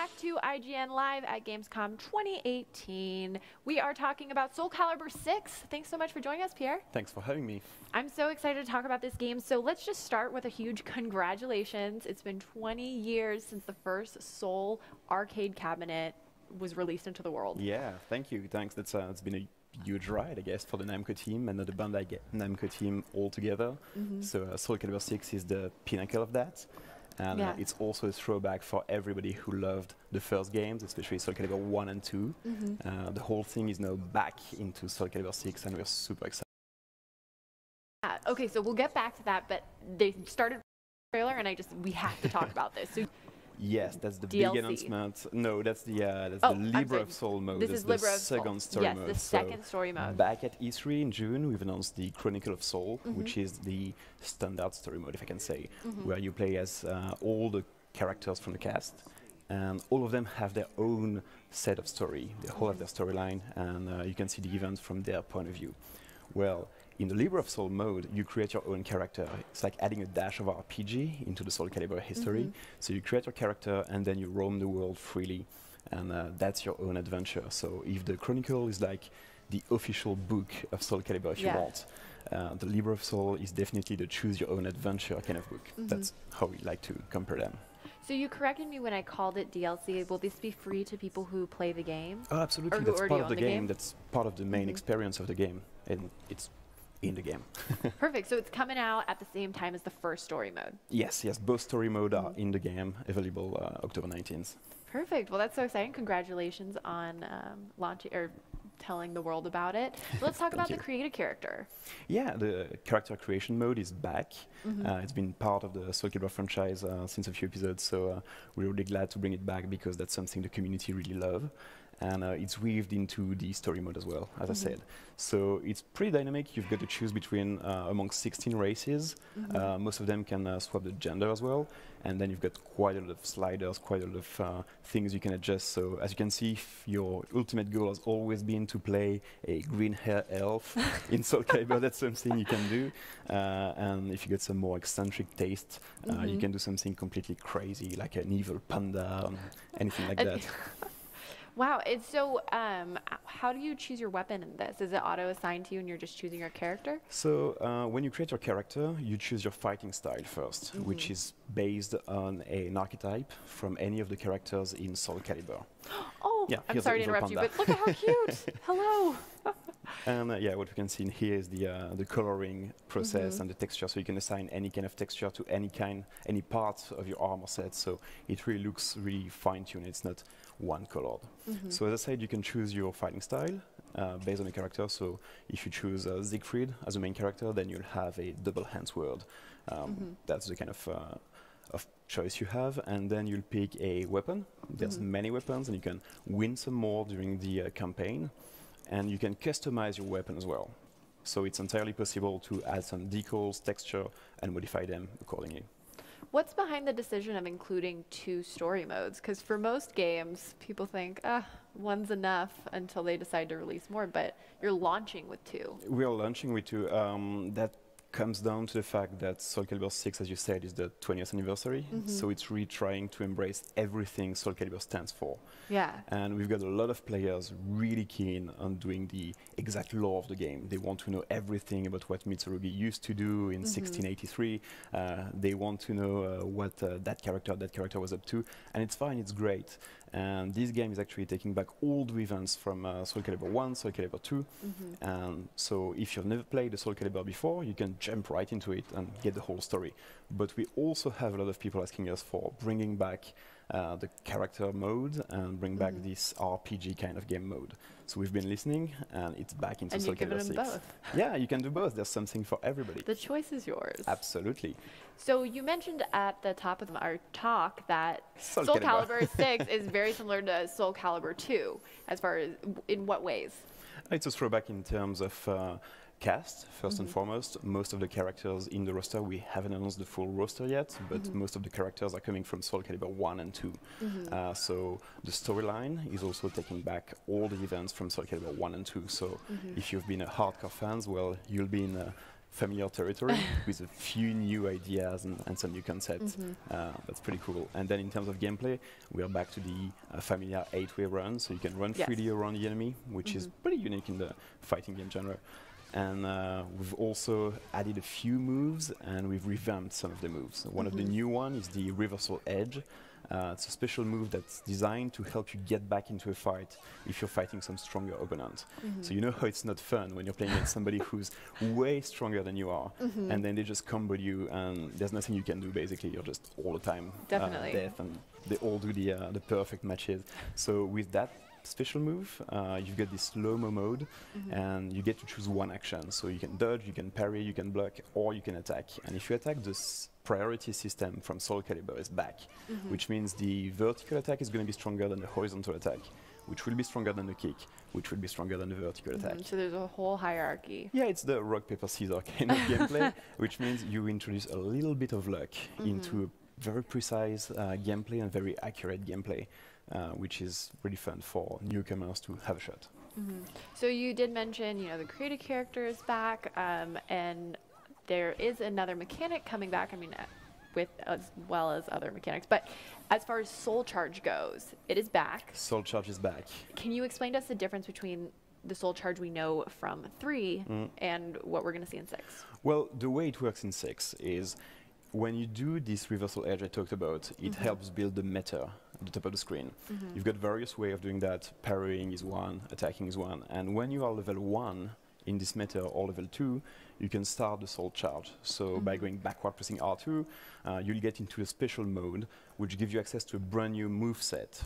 back to IGN Live at GamesCom 2018. We are talking about Soulcalibur VI. Thanks so much for joining us, Pierre. Thanks for having me. I'm so excited to talk about this game. So let's just start with a huge congratulations. It's been 20 years since the first Soul arcade cabinet was released into the world. Yeah, thank you. Thanks. That's it's been a huge ride, I guess, for the Namco team and the Bandai Namco team all together. So Soulcalibur VI is the pinnacle of that. And it's also a throwback for everybody who loved the first games, especially Soulcalibur 1 and 2. The whole thing is now back into Soulcalibur 6, and we're super excited. Okay, so we'll get back to that, but they started the trailer, and we have to talk about this. So yes, that's the DLC. big announcement. No, that's the Libra of Soul mode. This is Libra of Soul. Second story mode. Yes, the second story mode. Back at E3 in June, we've announced the Chronicle of Soul, which is the standard story mode, if I can say, where you play as all the characters from the cast, and all of them have their own set of story. They all have their storyline, and you can see the events from their point of view. Well, in the Libra of Soul mode, you create your own character. It's like adding a dash of RPG into the Soulcalibur history. So you create your character, and then you roam the world freely, and that's your own adventure. So if the Chronicle is like the official book of Soulcalibur, if you want, the Libra of Soul is definitely the choose your own adventure kind of book. That's how we like to compare them. So you corrected me when I called it DLC. Will this be free to people who play the game? Oh, absolutely. That's part of the game. That's part of the main experience of the game, and it's in the game. Perfect. So it's coming out at the same time as the first story mode. Yes, yes. Both story mode are in the game, available October 19th. Perfect. Well, that's so exciting. Congratulations on launching or telling the world about it. So let's talk about the creative character. Yeah, the character creation mode is back. It's been part of the Soulcalibur franchise since a few episodes, so we're really glad to bring it back because that's something the community really love. And it's weaved into the story mode as well, as I said. So it's pretty dynamic. You've got to choose between among 16 races. Most of them can swap the gender as well. And then you've got quite a lot of sliders, quite a lot of things you can adjust. So as you can see, your ultimate goal has always been to play a green hair elf in Soulcalibur. That's something you can do. And if you get some more eccentric taste, you can do something completely crazy, like an evil panda, anything like that. Wow. And so how do you choose your weapon in this? Is it auto-assigned to you and you're just choosing your character? So when you create your character, you choose your fighting style first, which is based on an archetype from any of the characters in Soulcalibur. Oh, yeah, I'm sorry to interrupt you, but look at how cute. Hello. And what we can see in here is the coloring process and the texture. So you can assign any kind of texture to any part of your armor set. So it really looks really fine-tuned. It's not one colored. So as I said, you can choose your fighting style based on the character. So if you choose Siegfried as a main character, then you'll have a double hand sword. That's the kind of choice you have, and then you'll pick a weapon. There's many weapons, and you can win some more during the campaign. And you can customize your weapon as well. So it's entirely possible to add some decals, texture, and modify them accordingly. What's behind the decision of including 2 story modes? Because for most games, people think, one's enough until they decide to release more, but you're launching with 2. We are launching with 2. That comes down to the fact that Soulcalibur VI, as you said, is the 20th anniversary. So it's really trying to embrace everything Soulcalibur stands for. Yeah. And we've got a lot of players really keen on doing the exact lore of the game. They want to know everything about what Mitsurugi used to do in 1683. They want to know what that character was up to. And it's fine, it's great. And this game is actually taking back all the events from Soulcalibur 1, Soulcalibur 2. And so if you've never played the Soulcalibur before, you can jump right into it and get the whole story. But we also have a lot of people asking us for bringing back the character mode and bring back this RPG kind of game mode. So we've been listening, and it's back into Soulcalibur 6. Both. Yeah, you can do both. There's something for everybody. The choice is yours. Absolutely. So you mentioned at the top of our talk that Soulcalibur VI is very similar to Soulcalibur 2, as far as in what ways? It's a throwback in terms of cast, first and foremost. Most of the characters in the roster, we haven't announced the full roster yet, but most of the characters are coming from Soulcalibur 1 and 2. So the storyline is also taking back all the events from Soulcalibur 1 and 2. So if you've been a hardcore fans, well, you'll be in familiar territory with a few new ideas and some new concepts. That's pretty cool. And then in terms of gameplay, we are back to the familiar 8-way run, so you can run freely around the enemy, which is pretty unique in the fighting game genre. And we've also added a few moves, and we've revamped some of the moves. One of the new ones is the reversal edge. It's a special move that's designed to help you get back into a fight if you're fighting some stronger opponent. So you know how it's not fun when you're playing against somebody who's way stronger than you are, and then they just combo you, and there's nothing you can do, basically. You're just all the time death, and they all do the perfect matches. So with that special move, you've got this slow-mo mode, and you get to choose one action. So you can dodge, you can parry, you can block, or you can attack. And if you attack, this priority system from Soulcalibur is back, which means the vertical attack is going to be stronger than the horizontal attack, which will be stronger than the kick, which will be stronger than the vertical attack. So there's a whole hierarchy. Yeah, it's the rock, paper, scissors kind of gameplay, which means you introduce a little bit of luck into a very precise gameplay and very accurate gameplay. Which is really fun for newcomers to have a shot. So you did mention, the created character is back, and there is another mechanic coming back. I mean, with as well as other mechanics. But as far as Soul Charge goes, it is back. Soul Charge is back. Can you explain to us the difference between the Soul Charge we know from 3 and what we're going to see in 6? Well, the way it works in 6 is when you do this reversal edge I talked about, it helps build the meta at the top of the screen. You've got various ways of doing that. Parrying is one, attacking is one. And when you are level 1 in this meta or level 2, you can start the Soul Charge. So by going backward, pressing R2, you'll get into a special mode, which gives you access to a brand new move set.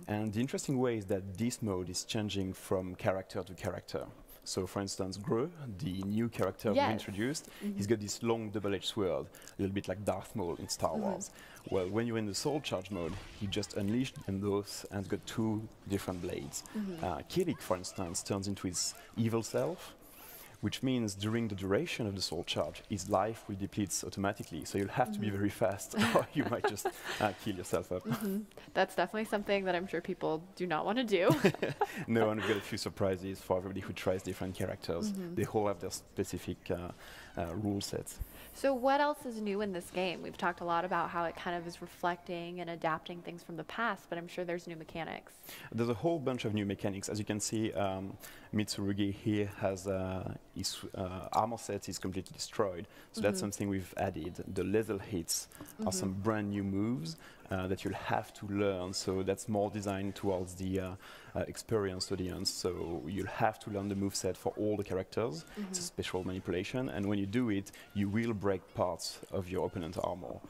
And the interesting way is that this mode is changing from character to character. So, for instance, Gru, the new character we introduced, he's got this long double-edged sword, a little bit like Darth Maul in Star Wars. Well, when you're in the Soul Charge mode, he just unleashed those and got 2 different blades. Kilik, for instance, turns into his evil self, which means during the duration of the Soul Charge, his life will deplete automatically. So you'll have to be very fast, or you might just kill yourself up. That's definitely something that I'm sure people do not want to do. No, and we've got a few surprises for everybody who tries different characters. They all have their specific rule sets. So what else is new in this game? We've talked a lot about how it kind of is reflecting and adapting things from the past, but I'm sure there's new mechanics. There's a whole bunch of new mechanics. As you can see, Mitsurugi here has his armor set is completely destroyed. So that's something we've added. The lethal hits are some brand new moves that you'll have to learn. So that's more designed towards the experienced audience. So you'll have to learn the moveset for all the characters. It's a special manipulation. And when you do it, you will break parts of your opponent's armor,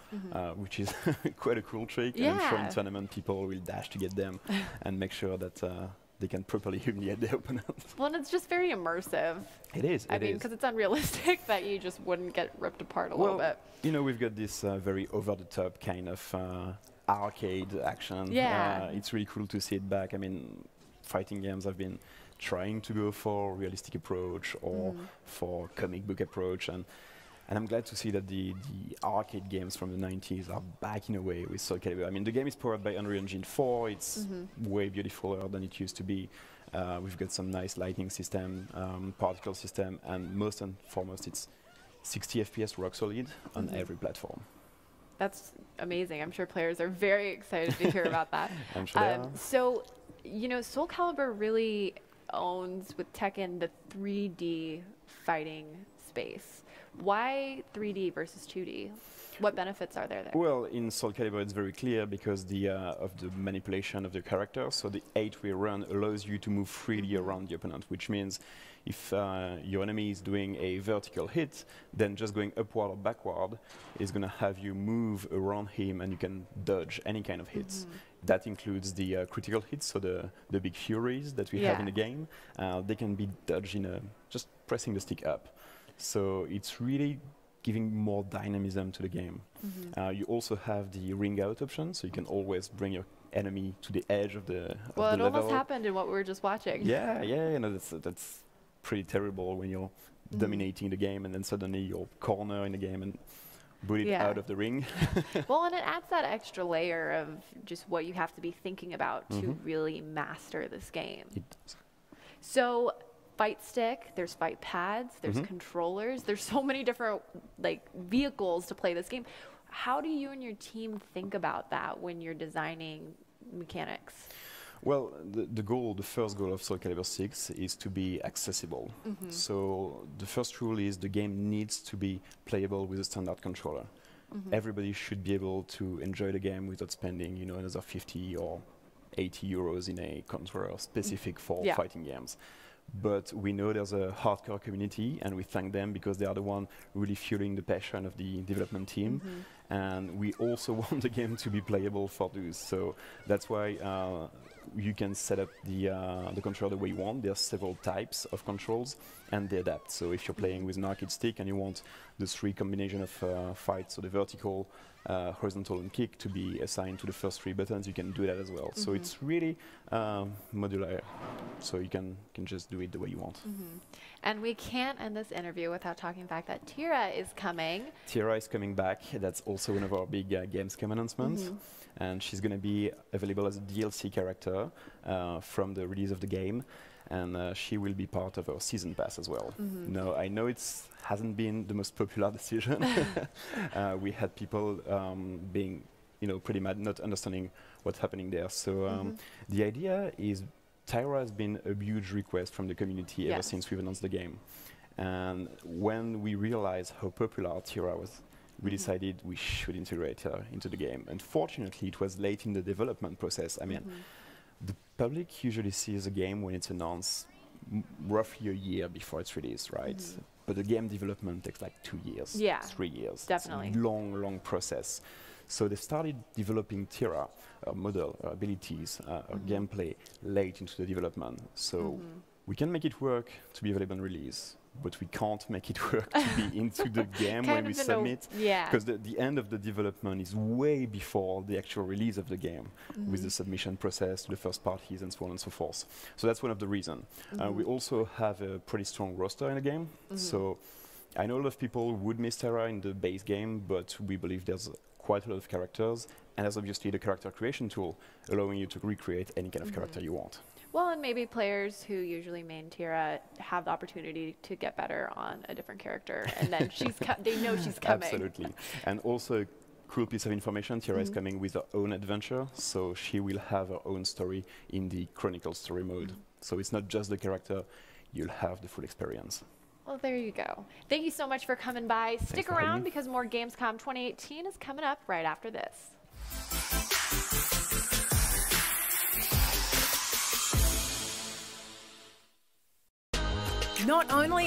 which is quite a cool trick. And I'm sure in tournament people will dash to get them and make sure that they can properly humiliate their opponent. Well, and it's just very immersive. It is. I mean, because it's unrealistic that you just wouldn't get ripped apart a little bit. You know, we've got this very over-the-top kind of arcade action. It's really cool to see it back. I mean, fighting games have been trying to go for realistic approach or for comic book approach, and I'm glad to see that the arcade games from the 90s are back in a way with Soulcalibur. I mean, the game is powered by Unreal Engine 4. It's way beautifuler than it used to be. We've got some nice lighting system, particle system, and most and foremost, it's 60 FPS rock solid on every platform. That's amazing. I'm sure players are very excited to hear about that. I'm sure they are. So, Soulcalibur really owns with Tekken the 3D fighting space. Why 3D versus 2D? What benefits are there? Well, in Soulcalibur it's very clear because of the manipulation of the character. So the 8-way run allows you to move freely around the opponent, which means if your enemy is doing a vertical hit, then just going upward or backward is going to have you move around him and you can dodge any kind of hits. That includes the critical hits, so the big furies that we have in the game. They can be dodged in just pressing the stick up. So it's really giving more dynamism to the game. You also have the ring out option, so you can always bring your enemy to the edge of the Well, of the it level. almost happened in what we were just watching. That's pretty terrible when you're dominating the game and then suddenly you're corner in the game and boot it out of the ring. Well, and it adds that extra layer of just what you have to be thinking about to really master this game. It does. So fight stick, there's fight pads, there's controllers, there's so many different like vehicles to play this game. How do you and your team think about that when you're designing mechanics? Well, the first goal of Soulcalibur VI is to be accessible. So the first rule is the game needs to be playable with a standard controller. Everybody should be able to enjoy the game without spending, you know, another 50 or 80 euros in a controller specific for fighting games. But we know there's a hardcore community, and we thank them because they are the one really fueling the passion of the development team. And we also want the game to be playable for those. So that's why you can set up the controller the way you want. There are several types of controls, and they adapt. So if you're playing with an arcade stick and you want the 3 combination of fights, so the vertical, horizontal, and kick to be assigned to the first 3 buttons, you can do that as well. So it's really modular. So you can just do it the way you want. And we can't end this interview without talking the fact that Tira is coming. Tira is coming back. That's also one of our big GamesCom announcements. And she's going to be available as a DLC character from the release of the game. And she will be part of our season pass as well. Now, I know it hasn't been the most popular decision. We had people being, you know, pretty mad, not understanding what's happening there. So the idea is Tyra has been a huge request from the community ever since we've announced the game. And when we realized how popular Tyra was, we decided we should integrate her into the game. Unfortunately, it was late in the development process. I mean, the public usually sees a game when it's announced roughly a year before it's released, right? But the game development takes like 2 years, 3 years. Definitely. It's a long, long process. So they started developing Tira, her model, her abilities, her gameplay late into the development. So we can make it work to be available on release, but we can't make it work to be into the game when we submit. Because the end of the development is way before the actual release of the game, with the submission process to the first parties and so on and so forth. So that's one of the reasons. We also have a pretty strong roster in the game. So I know a lot of people would miss Terra in the base game, but we believe there's quite a lot of characters, and there's obviously the character creation tool, allowing you to recreate any kind of character you want. Well, and maybe players who usually main Tira have the opportunity to get better on a different character, and then they know she's coming. Absolutely. And also, a cool piece of information, Tira is coming with her own adventure, so she will have her own story in the Chronicle story mode. So it's not just the character, you'll have the full experience. Well, there you go. Thank you so much for coming by. Stick around because more Gamescom 2018 is coming up right after this. Not only